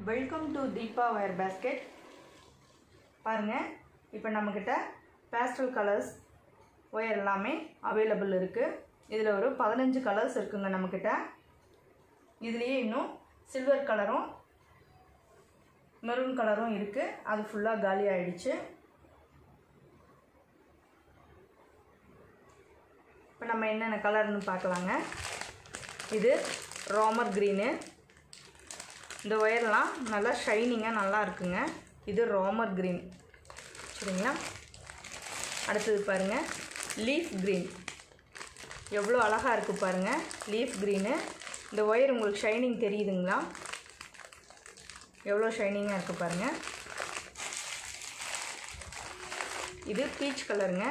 Welcome to Deepa wire basket. பாருங்கள், இப்போ நம்மக்கிட்ட பேஸ்டல் கலர்ஸ் ஒயர் எல்லாமே அவைலபிள் இருக்குது. இதில் ஒரு 15 கலர்ஸ் இருக்குங்க நம்மக்கிட்ட. இதுலேயே இன்னும் சில்வர் கலரும் மெரூன் கலரும் இருக்குது. அது ஃபுல்லாக காலி ஆகிடுச்சு. இப்போ நம்ம என்னென்ன கலர்னு பார்க்கலாங்க. இது ராமர் க்ரீனு. இந்த ஒயர்லாம் நல்லா ஷைனிங்காக நல்லா இருக்குங்க. இது ராமர் க்ரீன், சரிங்களா. அடுத்தது பாருங்கள், லீஃப் க்ரீன். எவ்வளோ அழகாக இருக்குது பாருங்கள், லீஃப் க்ரீனு. இந்த ஒயர் உங்களுக்கு ஷைனிங் தெரியுதுங்களா? எவ்வளோ ஷைனிங்காக இருக்குது பாருங்கள். இது பீச் கலருங்க.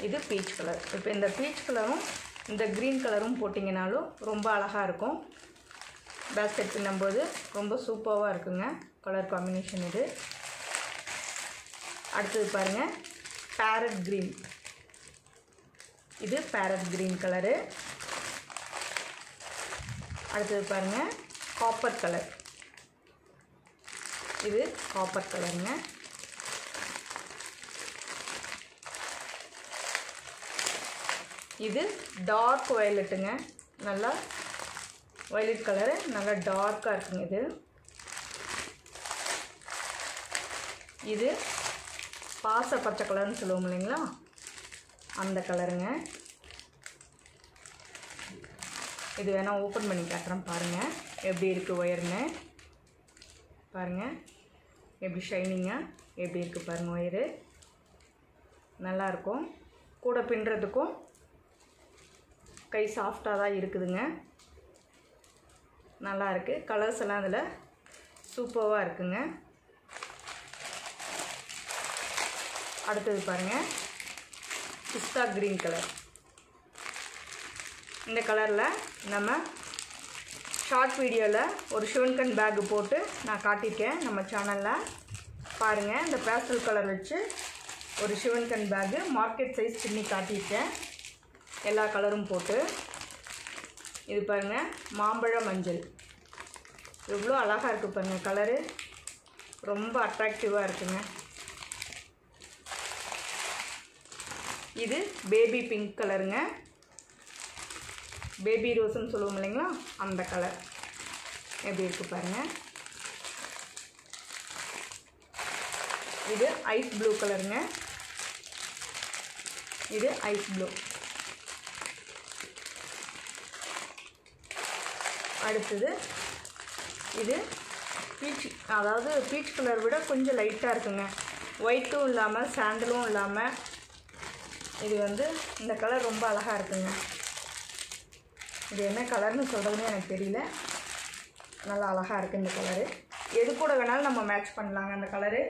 இது பீச் கலர். இப்போ இந்த பீச் கலரும் இந்த க்ரீன் கலரும் போட்டிங்கனாலும் ரொம்ப அழகாக இருக்கும். பேஸ்கெட் பின்னும்போது ரொம்ப சூப்பராக இருக்குங்க கலர் காம்பினேஷன் இது. அடுத்தது பாருங்கள், பேரட் க்ரீன். இது பேரட் க்ரீன் கலரு. அடுத்தது பாருங்கள், காப்பர் கலர். இது காப்பர் கலருங்க. இது டார்க் வயலட்டுங்க. நல்லா வயலட் கலரு, நல்லா டார்க்காக இருக்குங்க இது. இது பாச பச்சை கலர்னு சொல்லுவோம் இல்லைங்களா, அந்த கலருங்க. இது வேணால் ஓப்பன் பண்ணி காட்டுறேன் பாருங்கள், எப்படி இருக்குது ஒயருன்னு பாருங்கள். எப்படி ஷைனிங்காக எப்படி இருக்குது பாருங்கள் ஒயரு. நல்லாயிருக்கும். கூட பின்னுறதுக்கும் கை சாஃப்டாக தான் இருக்குதுங்க. நல்லா இருக்குது. கலர்ஸ் எல்லாம் அதில் சூப்பராக இருக்குங்க. அடுத்தது பாருங்கள், பிஸ்தா க்ரீன் கலர். இந்த கலரில் நம்ம ஷார்ட் வீடியோவில் ஒரு ஷிவன்கன் பேக்கு போட்டு நான் காட்டியிருக்கேன் நம்ம சேனலில். பாருங்கள், இந்த பேஸ்டல் கலர் வச்சு ஒரு ஷிவன்கன் பேக்கு மார்க்கெட் சைஸ் பின்னி காட்டியிருக்கேன், எல்லா கலரும் போட்டு. இது பாருங்கள், மாம்பழ மஞ்சள். எவ்வளோ அழகாக இருக்குது பாருங்கள் கலரு. ரொம்ப அட்ராக்டிவாக இருக்குங்க. இது பேபி பிங்க் கலருங்க. பேபி ரோஸ்ன்னு சொல்லுவோம் இல்லைங்களா, அந்த கலர் எப்படி இருக்குது பாருங்கள். இது ஐஸ் ப்ளூ கலருங்க. இது ஐஸ் ப்ளூ. அடுத்தது இது பீச், அதாவது பீச் கலர் விட கொஞ்சம் லைட்டாக இருக்குங்க. ஒயிட்டும் இல்லாமல் சாண்டலும் இல்லாமல் இது வந்து இந்த கலர் ரொம்ப அழகாக இருக்குங்க. இது என்ன கலர்னு சொல்கிறதுன்னு எனக்கு தெரியல. நல்லா அழகாக இருக்குது இந்த கலரு. எது கூட வேணாலும் நம்ம மேட்ச் பண்ணலாங்க அந்த கலரு.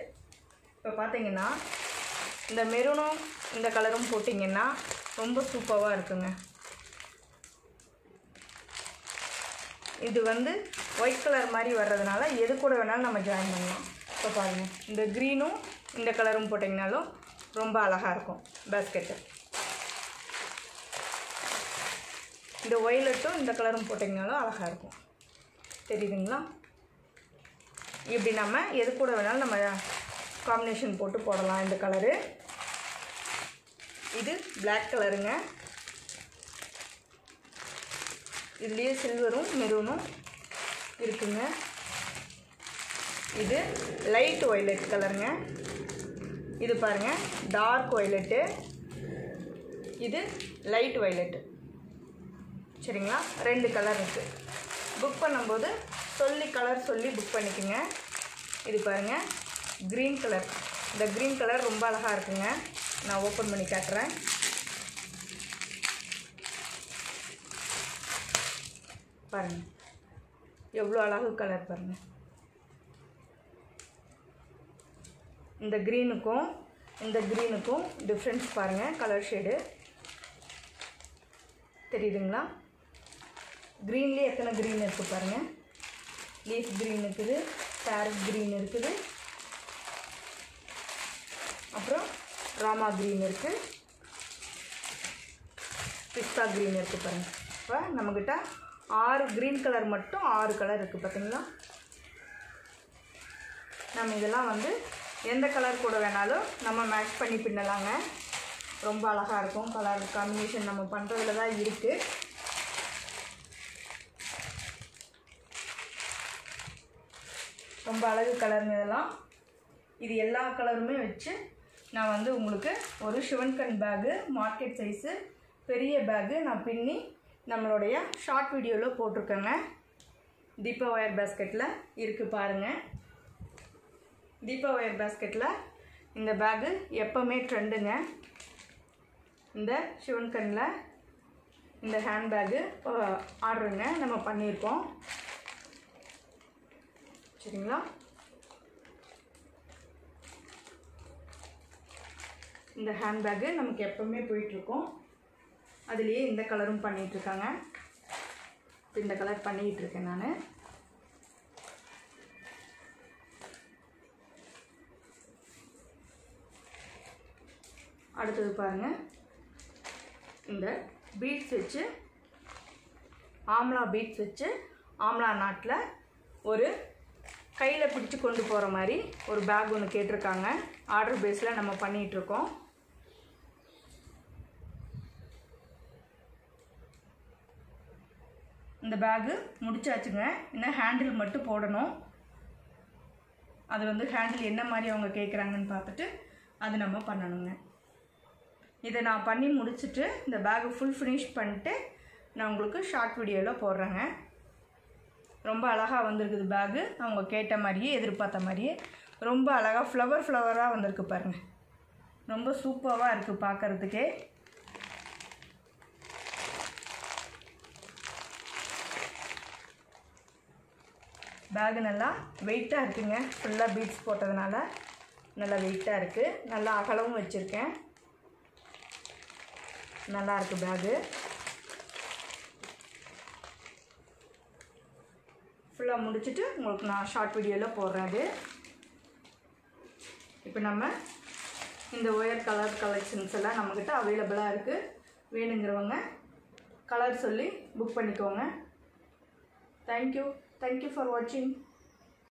இப்போ பார்த்தீங்கன்னா இந்த மெரூனும் இந்த கலரும் போட்டிங்கன்னா ரொம்ப சூப்பராக இருக்குங்க. இது வந்து ஒயிட் கலர் மாதிரி வர்றதுனால எது கூட வேணாலும் நம்ம ஜாயின் பண்ணலாம். இப்போ பாருங்கள், இந்த க்ரீனும் இந்த கலரும் போட்டிங்கனாலும் ரொம்ப அழகாக இருக்கும் பேஸ்கெட்டு. இந்த ஒயிலட்டும் இந்த கலரும் போட்டிங்கனாலும் அழகாக இருக்கும். தெரியுதுங்களா? இப்படி நம்ம எது கூட வேணாலும் நம்ம காம்பினேஷன் போட்டு போடலாம் இந்த கலரு. இது பிளாக் கலருங்க. இதுலேயே சில்வரும் மெரூனும் இருக்குங்க. இது லைட் ஒய்லட் கலருங்க. இது பாருங்கள், டார்க் ஒய்லட்டு. இது லைட் ஒய்லட்டு, சரிங்களா. 2 கலர் இருக்குது. புக் பண்ணும்போது கலர் சொல்லி புக் பண்ணிக்கோங்க. இது பாருங்கள், க்ரீன் கலர். இந்த க்ரீன் கலர் ரொம்ப அழகாக இருக்குங்க. நான் ஓப்பன் பண்ணி காட்டுறேன். பாருங்கள், எவ்வளோ அழகு கலர் பாருங்கள். இந்த க்ரீனுக்கும் இந்த க்ரீனுக்கும் டிஃப்ரென்ஸ் பாருங்கள், கலர் ஷேடு தெரியுதுங்களா? க்ரீன்லேயே எத்தனை க்ரீன் இருக்குது பாருங்கள். லீஃப் க்ரீன் இருக்குது, பேரட் க்ரீன் இருக்குது, அப்புறம் ராமா க்ரீன் இருக்குது, பிஸ்தா க்ரீன் இருக்குது பாருங்கள். இப்போ நம்மக்கிட்ட 6 க்ரீன் கலர் மட்டும் 6 கலர் இருக்குது பார்த்தீங்களா. நம்ம இதெல்லாம் வந்து எந்த கலர் கூட வேணாலும் நம்ம மேட்ச் பண்ணி பின்னலாங்க. ரொம்ப அழகாக இருக்கும். கலர் காம்பினேஷன் நம்ம பண்ணுறதுல தான் இருக்குது. ரொம்ப அழகு கலருங்க இதெல்லாம். இது எல்லா கலருமே வச்சு நான் வந்து உங்களுக்கு ஒரு சிவன்கண் பேகு மார்க்கெட் சைஸு பெரிய பேகு நான் பின்னி நம்மளுடைய ஷார்ட் வீடியோவில் போட்டிருக்கேங்க. தீபா ஒயர் பேஸ்கெட்டில் இருக்குது பாருங்கள். தீபா ஒயர் பேஸ்கெட்டில் இந்த பேகு எப்போவுமே ட்ரெண்டுங்க. இந்த சிவன்கண்ணில் இந்த ஹேண்ட் பேகு ஆர்டருங்க நம்ம பண்ணியிருக்கோம். சரிங்களா. இந்த ஹேண்ட் பேகு நமக்கு எப்போவுமே போயிட்டுருக்கோம். அதுலேயே இந்த கலரும் பண்ணிகிட்ருக்காங்க. இந்த கலர் பண்ணிகிட்ருக்கேன் நான். அடுத்தது பாருங்கள், இந்த பீட்ஸ் வச்சு ஆம்லா பீட்ஸ் வச்சு ஆம்லா நாட்டில் ஒரு கையில் பிடிச்சி கொண்டு போகிற மாதிரி ஒரு பேக் ஒன்று கேட்டிருக்காங்க. ஆர்டர் பேஸில் நம்ம பண்ணிகிட்ருக்கோம். இந்த பேகு முடிச்சாச்சுங்க. இன்னும் ஹேண்டில் மட்டும் போடணும். அது வந்து ஹேண்டில் என்ன மாதிரி அவங்க கேட்குறாங்கன்னு பார்த்துட்டு அது நம்ம பண்ணணுங்க. இதை நான் பண்ணி முடிச்சுட்டு இந்த பேகு ஃபுல் ஃபினிஷ் பண்ணிட்டு நான் உங்களுக்கு ஷார்ட் வீடியோவில் போடுறேங்க. ரொம்ப அழகாக வந்திருக்குது பேகு. அவங்க கேட்ட மாதிரியே எதிர்பார்த்த மாதிரியே ரொம்ப அழகாக ஃப்ளவராக வந்திருக்கு பாருங்கள். ரொம்ப சூப்பராக இருக்குது பார்க்குறதுக்கே. பேகு நல்லா வெயிட்டாக இருக்குங்க. ஃபுல்லாக பீட்ஸ் போட்டதுனால நல்லா வெயிட்டாக இருக்குது. நல்லா அகலவும் வச்சுருக்கேன். நல்லாயிருக்கு பேகு. ஃபுல்லாக முடிச்சுட்டு உங்களுக்கு நான் ஷார்ட் வீடியோவில் போடுறேன். அது இப்போ நம்ம இந்த ஒயர் கலர் கலெக்ஷன்ஸ் எல்லாம் நம்மக்கிட்ட அவைலபிளாக இருக்குது. வேணுங்கிறவங்க கலர் சொல்லி புக் பண்ணிக்கோங்க. தேங்க்யூ ஃபார் வாட்சிங்.